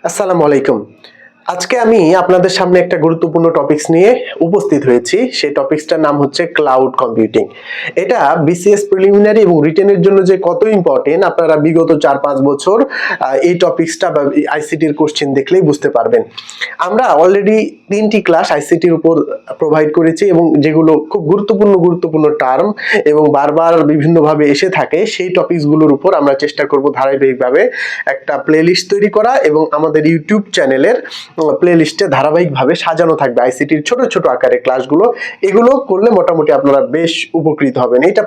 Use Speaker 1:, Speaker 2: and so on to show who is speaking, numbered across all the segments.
Speaker 1: আসসালামু আলাইকুম। আজকে আমি আপনাদের সামনে একটা গুরুত্বপূর্ণ টপিকস নিয়ে উপস্থিত হয়েছি। সেই টপিকসটার নাম হচ্ছে ক্লাউড কম্পিউটিং। এটা বিসিএস প্রিলিমিনারি এবং রিটেনের জন্য যে কত ইম্পর্টেন্ট আপনারা বিগত ৪-৫ বছর এই টপিকসটা বা আইসিটির কোশ্চেন দেখলেই বুঝতে পারবেন। আমরা অলরেডি ৩টি ক্লাস আইসিটির উপর প্রোভাইড করেছি এবং যেগুলো খুব গুরুত্বপূর্ণ টার্ম এবং বারবার বিভিন্নভাবে এসে থাকে সেই টপিকসগুলোর উপর আমরা চেষ্টা করব ধারাবাহিকভাবে একটা প্লেলিস্ট তৈরি করা এবং আমাদের ইউটিউব চ্যানেলের প্লেলিস্টে ধারাবাহিকভাবে সাজানো থাকবে আইসিটির ছোট ছোট আকারের ক্লাসগুলো। এগুলো করলে মোটামুটি আপনারা বেশ উপকৃত হবেন। এটা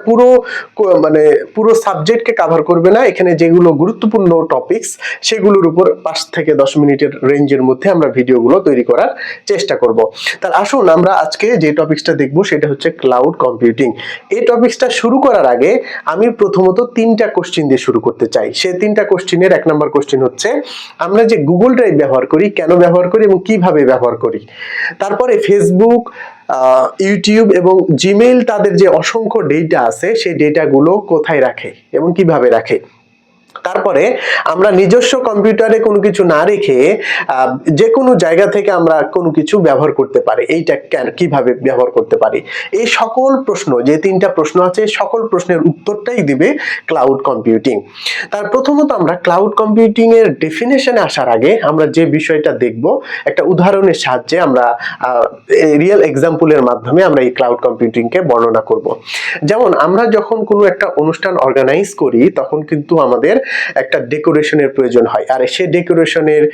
Speaker 1: পুরো সাবজেক্টকে কভার করবে না, এখানে যেগুলো গুরুত্বপূর্ণ টপিকস সেগুলোর উপর 5 থেকে 10 মিনিটের রেঞ্জের মধ্যে আমরা ভিডিওগুলো তৈরি করার চেষ্টা করব। তাহলে আসুন আমরা আজকে যে টপিকসটা দেখব সেটা হচ্ছে ক্লাউড কম্পিউটিং। এই টপিকসটা শুরু করার আগে আমি প্রথমত 3টা কোশ্চেন দিয়ে শুরু করতে চাই। সেই 3টা কোশ্চেনের 1 নম্বর কোশ্চেন হচ্ছে আমরা যে গুগল ড্রাইভ ব্যবহার করি কেন ব্যবহার করি এবং কিভাবে ব্যবহার করি। তারপরে ফেসবুক, ইউটিউব এবং জিমেইল তাদের যে অসংখ্য ডেটা আছে সেই ডেটাগুলো কোথায় রাখে এবং কিভাবে রাখে। তারপরে আমরা নিজস্ব কম্পিউটারে কোনো কিছু না রেখে যে কোনো জায়গা থেকে আমরা কোনো কিছু ব্যবহার করতে পারি, এইটা কিভাবে ব্যবহার করতে পারি। এই সকল প্রশ্ন, যে 3টা প্রশ্ন আছে, সকল প্রশ্নের উত্তরটাই দিবে ক্লাউড কম্পিউটিং। তার প্রথমত আমরা ক্লাউড কম্পিউটিং এর ডেফিনেশনে আসার আগে আমরা যে বিষয়টা দেখব একটা উদাহরণের সাহায্যে আমরা রিয়েল এক্সাম্পলের মাধ্যমে আমরা এই ক্লাউড কম্পিউটিংকে বর্ণনা করব। যেমন আমরা যখন কোনো একটা অনুষ্ঠান অর্গানাইজ করি তখন কিন্তু আমাদের একটা ডেকোরেশনের প্রয়োজন হয়, আর সেই ডেকোরেশনের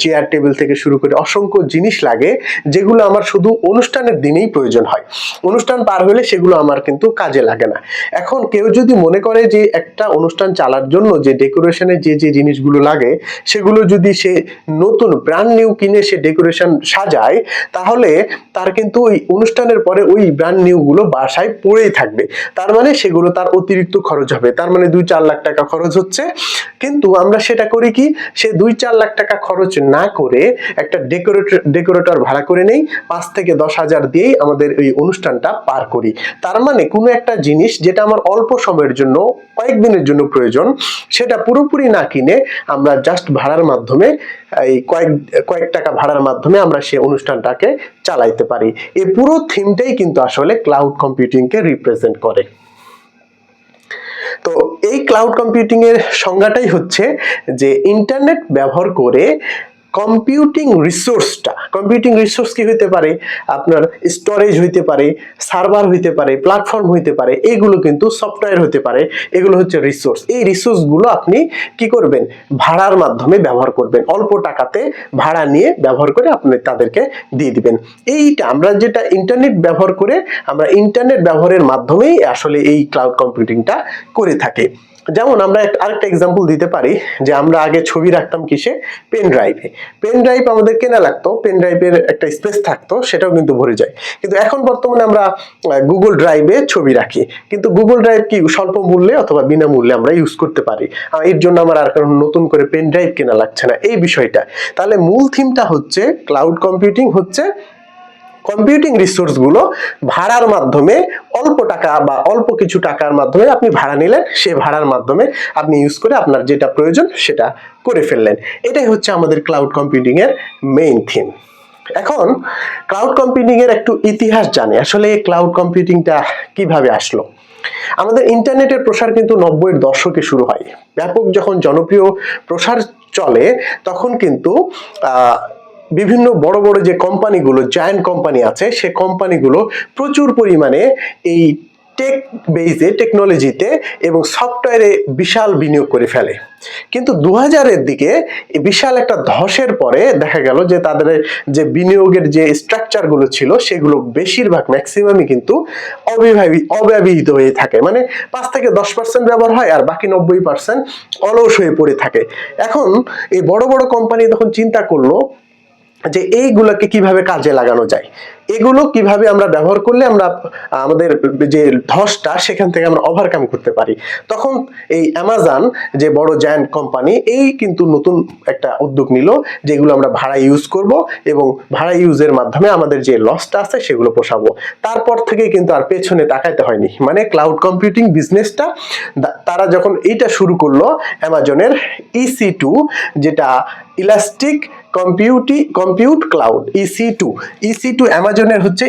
Speaker 1: চেয়ার টেবিল থেকে শুরু করে অসংখ্য জিনিস লাগে যেগুলো আমার শুধু অনুষ্ঠানের দিনেই প্রয়োজন হয়, অনুষ্ঠান পার হলে সেগুলো আমার কিন্তু কাজে লাগে না। এখন কেউ যদি মনে করে যে একটা অনুষ্ঠান চালার জন্য যে ডেকোরেশনের যে জিনিসগুলো লাগে সেগুলো যদি সে নতুন ব্র্যান্ড নিউ কিনে সে ডেকোরেশন সাজায়, তাহলে তার কিন্তু ওই অনুষ্ঠানের পরে ওই ব্র্যান্ড নিউ গুলো বাসায় পড়েই থাকবে। তার মানে সেগুলো তার অতিরিক্ত খরচ হবে, তার মানে 2-4 লাখ টাকা খরচ হচ্ছে। কিন্তু আমরা সেটা করি কি, সে 2-4 লাখ টাকা খরচ না করে একটা ডেকোরেটর ভাড়া করে নেই, 5 থেকে 10 হাজার দিয়েই আমাদের এই অনুষ্ঠানটা পার করি। তার মানে কোনো একটা জিনিস যেটা আমার অল্প সময়ের জন্য কয়েকদিনের জন্য প্রয়োজন সেটা পুরোপুরি না কিনে আমরা জাস্ট ভাড়ার মাধ্যমে এই কয়েক টাকা ভাড়ার মাধ্যমে আমরা সেই অনুষ্ঠানটাকে চালাইতে পারি। এই পুরো থিমটাই কিন্তু আসলে ক্লাউড কম্পিউটিংকে রিপ্রেজেন্ট করে। তো এই ক্লাউড কম্পিউটিং এর সংজ্ঞাটাই হচ্ছে যে ইন্টারনেট ব্যবহার করে কম্পিউটিং রিসোর্স কি হইতে পারে, আপনার স্টোরেজ হইতে পারে, সার্ভার হইতে পারে, প্ল্যাটফর্ম হইতে পারে, এগুলো কিন্তু সফটওয়্যার হতে পারে, এগুলো হচ্ছে রিসোর্স। এই রিসোর্সগুলো আপনি কি করবেন, ভাড়ার মাধ্যমে ব্যবহার করবেন, অল্প টাকাতে ভাড়া নিয়ে ব্যবহার করে আপনি তাদেরকে দিয়ে দিবেন। এইটা আমরা যেটা ইন্টারনেট ব্যবহার করে আমরা ইন্টারনেট ব্যবহারের মাধ্যমেই আসলে এই ক্লাউড কম্পিউটিংটা করে থাকি। যেমন আমরা আরেকটা এক্সাম্পল দিতে পারি যে আমরা আগে ছবি রাখতাম কিসে, পেন ড্রাইভে। পেন ড্রাইভ আমাদের কেনা লাগতো, পেন ড্রাইভের একটা স্পেস থাকতো, সেটাও কিন্তু ভরে যায়। কিন্তু এখন বর্তমানে আমরা গুগল ড্রাইভে ছবি রাখি, কিন্তু গুগল ড্রাইভ কি স্বল্প মূল্যে অথবা বিনামূল্যে আমরা ইউজ করতে পারি, এর জন্য আমার আর কারণ নতুন করে পেন ড্রাইভ কেনা লাগছে না, এই বিষয়টা। তাহলে মূল থিমটা হচ্ছে ক্লাউড কম্পিউটিং হচ্ছে কম্পিউটিং রিসোর্স গুলো ভাড়ার মাধ্যমে অল্প টাকা বা অল্প কিছু টাকার মাধ্যমে আপনি ভাড়া নিলেন, সে ভাড়ার মাধ্যমে আপনি ইউজ করে আপনার যেটা প্রয়োজন সেটা করে ফেললেন। এটাই হচ্ছে আমাদের ক্লাউড কম্পিউটিং এর মেইন থিম। এখন ক্লাউড কম্পিউটিং এর একটু ইতিহাস জানি, আসলে ক্লাউড কম্পিউটিংটা কিভাবে আসলো। আমাদের ইন্টারনেটের প্রসার কিন্তু 90-এর দশকে শুরু হয়। ব্যাপক যখন জনপ্রিয় প্রসার চলে তখন কিন্তু বিভিন্ন বড় বড় যে কোম্পানিগুলো, জায়ান্ট কোম্পানি আছে, সে কোম্পানিগুলো প্রচুর পরিমাণে এই টেকনোলজিতে এবং সফটওয়্যারে বিশাল বিনিয়োগ করে ফেলে। কিন্তু 2000-এর দিকে বিশাল একটা ধসের পরে দেখা গেল যে তাদের যে বিনিয়োগের যে স্ট্রাকচারগুলো ছিল সেগুলো বেশিরভাগ ম্যাক্সিমামই কিন্তু অব্যবহৃত হয়ে থাকে, মানে 5 থেকে 10% ব্যবহার হয় আর বাকি 90% অলস হয়ে পড়ে থাকে। এখন এই বড় বড় কোম্পানি তখন চিন্তা করলো যে এইগুলোকে কিভাবে কাজে লাগানো যায়, এগুলো কিভাবে আমরা ব্যবহার করলে আমরা আমাদের যে ধসটা সেখান থেকে আমরা ওভারকাম করতে পারি। তখন এই অ্যামাজন যে বড় জায়ান্ট কোম্পানি, এই কিন্তু নতুন একটা উদ্যোগ নিল, যেগুলো আমরা ভাড়া ইউজ করব এবং ভাড়া ইউজের মাধ্যমে আমাদের যে লসটা আছে সেগুলো পোষাবো। তারপর থেকে কিন্তু আর পেছনে তাকাইতে হয়নি। মানে ক্লাউড কম্পিউটিং বিজনেসটা তারা যখন এইটা শুরু করলো, অ্যামাজনের EC2, যেটা ইলাস্টিক কম্পিউট ক্লাউড, EC2 অ্যামাজনের হচ্ছে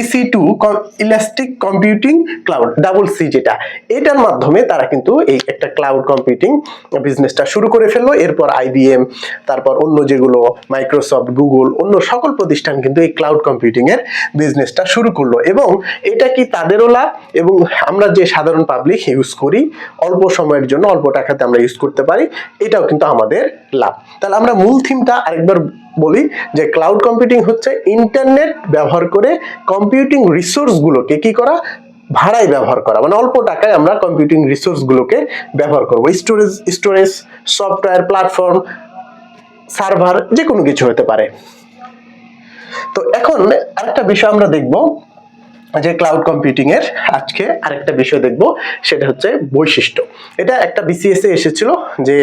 Speaker 1: EC2 elastic computing cloud, CC, যেটা এটার মাধ্যমে তারা কিন্তু এই একটা ক্লাউড কম্পিউটিং বিজনেসটা শুরু করে ফেললো। এরপর IBM, তারপর অন্য যেগুলো মাইক্রোসফট, গুগল, অন্য সকল প্রতিষ্ঠান কিন্তু এই ক্লাউড কম্পিউটিং এর বিজনেসটা শুরু করলো। এবং এটা কি তাদেরও লাভ, এবং আমরা যে সাধারণ পাবলিক ইউজ করি অল্প সময়ের জন্য, অল্প টাকাতে আমরা ইউজ করতে পারি, এটাও কিন্তু আমাদের লাভ। তাহলে আমরা মূল থিমটা আরেকবার বলি, যে ক্লাউড কম্পিউটিং হচ্ছে ইন্টারনেট ব্যবহার করে কম্পিউটিং রিসোর্স গুলোকে কি করা, ভাড়ায় ব্যবহার করা। মানে অল্প টাকায় আমরা কম্পিউটিং রিসোর্স গুলোকে ব্যবহার করব। স্টোরেজ, সফটওয়্যার, প্ল্যাটফর্ম, সার্ভার, যে কোনো কিছু হতে পারে। তো এখন আরেকটা বিষয় আমরা দেখব, যে ক্লাউড কম্পিউটিং এর আজকে আরেকটা বিষয় দেখব, সেটা হচ্ছে বৈশিষ্ট্য। এটা একটা BCS এ এসেছিল, যে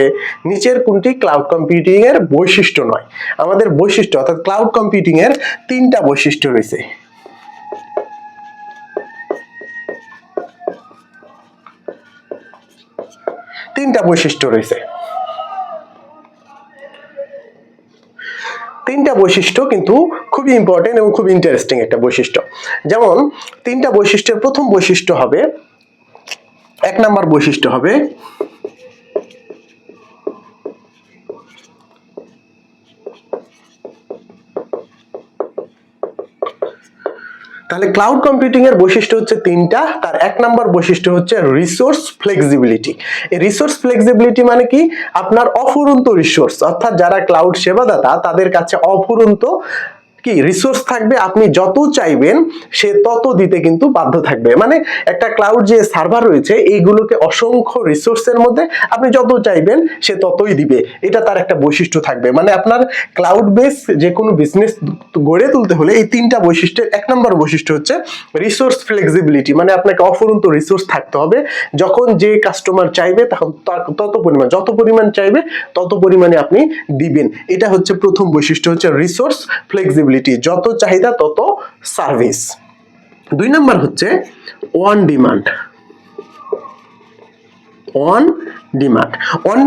Speaker 1: নিচের কোনটি ক্লাউড কম্পিউটিং এর বৈশিষ্ট্য নয়। আমাদের বৈশিষ্ট্য অর্থাৎ ক্লাউড কম্পিউটিং এর 3টা বৈশিষ্ট্য রয়েছে। তিনটা বৈশিষ্ট্য কিন্তু খুবই ইম্পর্টেন্ট এবং খুব ইন্টারেস্টিং একটা বৈশিষ্ট্য। যেমন 3টা বৈশিষ্ট্যের প্রথম বৈশিষ্ট্য হবে, 1 নাম্বার বৈশিষ্ট্য হবে তাহলে ক্লাউড কম্পিউটিং এর বৈশিষ্ট্য হচ্ছে 3টা। তার 1 নাম্বার বৈশিষ্ট্য হচ্ছে রিসোর্স ফ্লেক্সিবিলিটি। এই রিসোর্স ফ্লেক্সিবিলিটি মানে কি, আপনার অফুরন্ত রিসোর্স, অর্থাৎ যারা ক্লাউড সেবাদাতা তাদের কাছে অফুরন্ত কি রিসোর্স থাকবে, আপনি যত চাইবেন সে তত দিতে কিন্তু বাধ্য থাকবে। মানে একটা ক্লাউড যে সার্ভার রয়েছে, এইগুলোকে অসংখ্য রিসোর্সের মধ্যে আপনি যত চাইবেন সে ততই দিবে, এটা তার একটা বৈশিষ্ট্য থাকবে। মানে আপনার ক্লাউড বেস যে কোনো বিজনেস গড়ে তুলতে হলে এই 3টা বৈশিষ্ট্যের 1 নম্বর বৈশিষ্ট্য হচ্ছে রিসোর্স ফ্লেক্সিবিলিটি। মানে আপনাকে অফুরন্ত রিসোর্স থাকতে হবে, যখন যে কাস্টমার চাইবে তখন তত পরিমাণ, যত পরিমাণ চাইবে তত পরিমাণে আপনি দিবেন। এটা হচ্ছে প্রথম বৈশিষ্ট্য, হচ্ছে রিসোর্স ফ্লেক্সিবিলিটি, যত চাহিদা তত সার্ভিস। 2 নাম্বার হচ্ছে অন ডিমান্ড। অন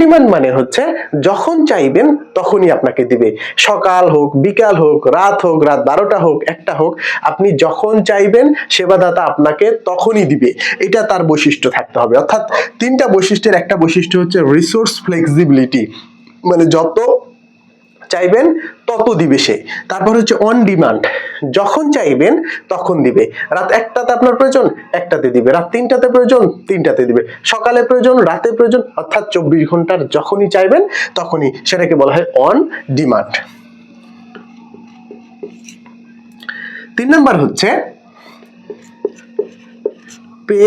Speaker 1: ডিমান্ড মানে হচ্ছে যখন চাইবেন তখনই আপনাকে দিবে, সকাল হোক, বিকাল হোক, রাত হোক, রাত 12টা হোক, 1টা হোক, আপনি যখন চাইবেন সেবাদাতা আপনাকে তখনই দিবে। এটা তার বৈশিষ্ট্য থাকতে হবে। অর্থাৎ 3টা বৈশিষ্ট্যের একটা বৈশিষ্ট্য হচ্ছে রিসোর্স ফ্লেক্সিবিলিটি, মানে যত চাইবেন তত দিবে সে। তারপর হচ্ছে অন ডিমান্ড, যখন চাইবেন তখন দিবে। রাত 1টাতে আপনার প্রয়োজন, 1টাতে দিবে। রাত 3টাতে প্রয়োজন, 3টাতে দিবে। সকালে প্রয়োজন, রাতে প্রয়োজন, অর্থাৎ 24 ঘন্টার যখনই চাইবেন তখনই, সেটাকে বলা হয় অন ডিমান্ড। 3 নাম্বার হচ্ছে pay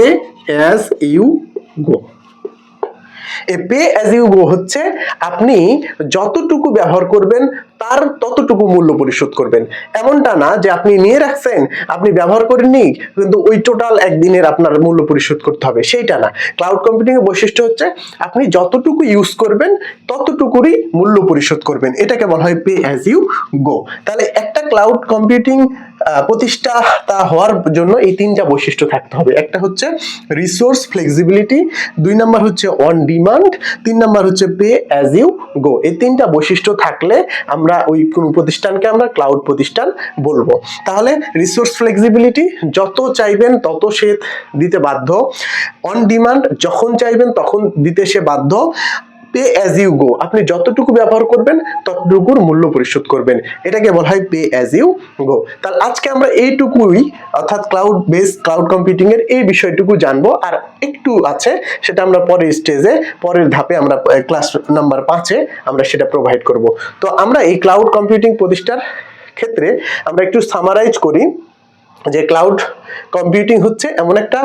Speaker 1: as you go. Pay as you go হচ্ছে আপনি যতটুকু ব্যবহার করবেন তার ততটুকু মূল্য পরিশোধ করবেন। এমনটা না যে আপনি নিয়ে রাখছেন, আপনি ব্যবহার করেননি, কিন্তু ওই টোটাল একদিনের আপনার মূল্য পরিশোধ করতে হবে, সেইটা না। ক্লাউড কম্পিউটিং এর বৈশিষ্ট্য হচ্ছে আপনি যতটুকু ইউজ করবেন ততটুকুরই মূল্য পরিশোধ করবেন, এটাকে বলা হয় পে অ্যাজ ইউ গো। তাহলে একটা ক্লাউড কম্পিউটিং প্রতিষ্ঠাতা হওয়ার জন্য এই 3টা বৈশিষ্ট্য থাকতে হবে। একটা হচ্ছে রিসোর্স ফ্লেক্সিবিলিটি, 2 নাম্বার হচ্ছে অন ডিমান্ড, 3 নাম্বার হচ্ছে পে অ্যাজ ইউ গো। এই 3টা বৈশিষ্ট্য থাকলে আমরা ওই কোন প্রতিষ্ঠানকে আমরা ক্লাউড প্রতিষ্ঠান বলবো। তাহলে রিসোর্স ফ্লেক্সিবিলিটি, যত চাইবেন তত সে দিতে বাধ্য। অন ডিমান্ড, যখন চাইবেন তখন দিতে সে বাধ্য। পে অ্যাজ ইউ গো, আপনি যতটুকু ব্যবহার করবেন ততটুকুর মূল্য পরিশোধ করবেন, এটাকে বলা হয় পে অ্যাজ ইউ গো। তাহলে আজকে আমরা এইটুকুই, অর্থাৎ ক্লাউড বেসড ক্লাউড কম্পিউটিং এর এই বিষয়টুকু জানবো। আর একটু আছে সেটা আমরা পরের স্টেজে, পরের ধাপে আমরা ক্লাস নাম্বার 5-এ আমরা সেটা প্রোভাইড করব। তো আমরা এই ক্লাউড কম্পিউটিং প্রতিষ্ঠার ক্ষেত্রে আমরা একটু সামারাইজ করি যে ক্লাউড কম্পিউটিং হচ্ছে এমন একটা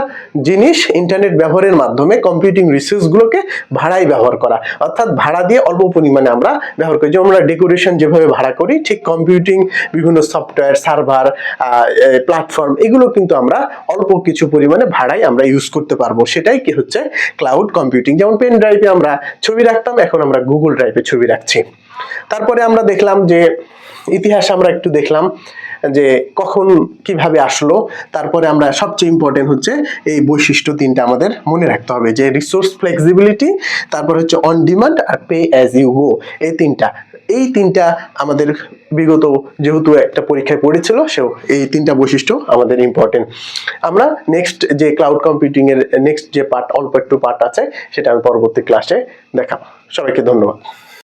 Speaker 1: জিনিস, ইন্টারনেট ব্যবহারের মাধ্যমে কম্পিউটিং রিসোর্সগুলোকে ভাড়ায় ব্যবহার করা, অর্থাৎ ভাড়া দিয়ে অল্প পরিমাণে আমরা ব্যবহার করি। যেমন আমরা ডেকোরেশন যেভাবে ভাড়া করি, ঠিক কম্পিউটিং বিভিন্ন সফটওয়্যার, সার্ভার, প্ল্যাটফর্ম, এগুলো কিন্তু আমরা অল্প কিছু পরিমাণে ভাড়ায় আমরা ইউজ করতে পারবো। সেটাই কি হচ্ছে ক্লাউড কম্পিউটিং। যেমন পেন ড্রাইভে আমরা ছবি রাখতাম, এখন আমরা গুগল ড্রাইভে ছবি রাখছি। তারপরে আমরা দেখলাম যে ইতিহাস আমরা একটু দেখলাম যে কখন কিভাবে আসলো। তারপরে আমরা সবচেয়ে ইম্পর্টেন্ট হচ্ছে এই বৈশিষ্ট্য তিনটা আমাদের মনে রাখতে হবে, যে রিসোর্স ফ্লেক্সিবিলিটি, তারপর হচ্ছে অন ডিমান্ড আর পে অ্যাজ ইউ গো। এই তিনটা আমাদের বিগত যেহেতু একটা পরীক্ষায় পড়েছিল, সেও এই তিনটা বৈশিষ্ট্য আমাদের ইম্পর্টেন্ট। আমরা নেক্সট যে ক্লাউড কম্পিউটিং এর নেক্সট যে পার্ট, অল্প একটু পার্ট আছে, সেটা আমি পরবর্তী ক্লাসে দেখাবো। সবাইকে ধন্যবাদ।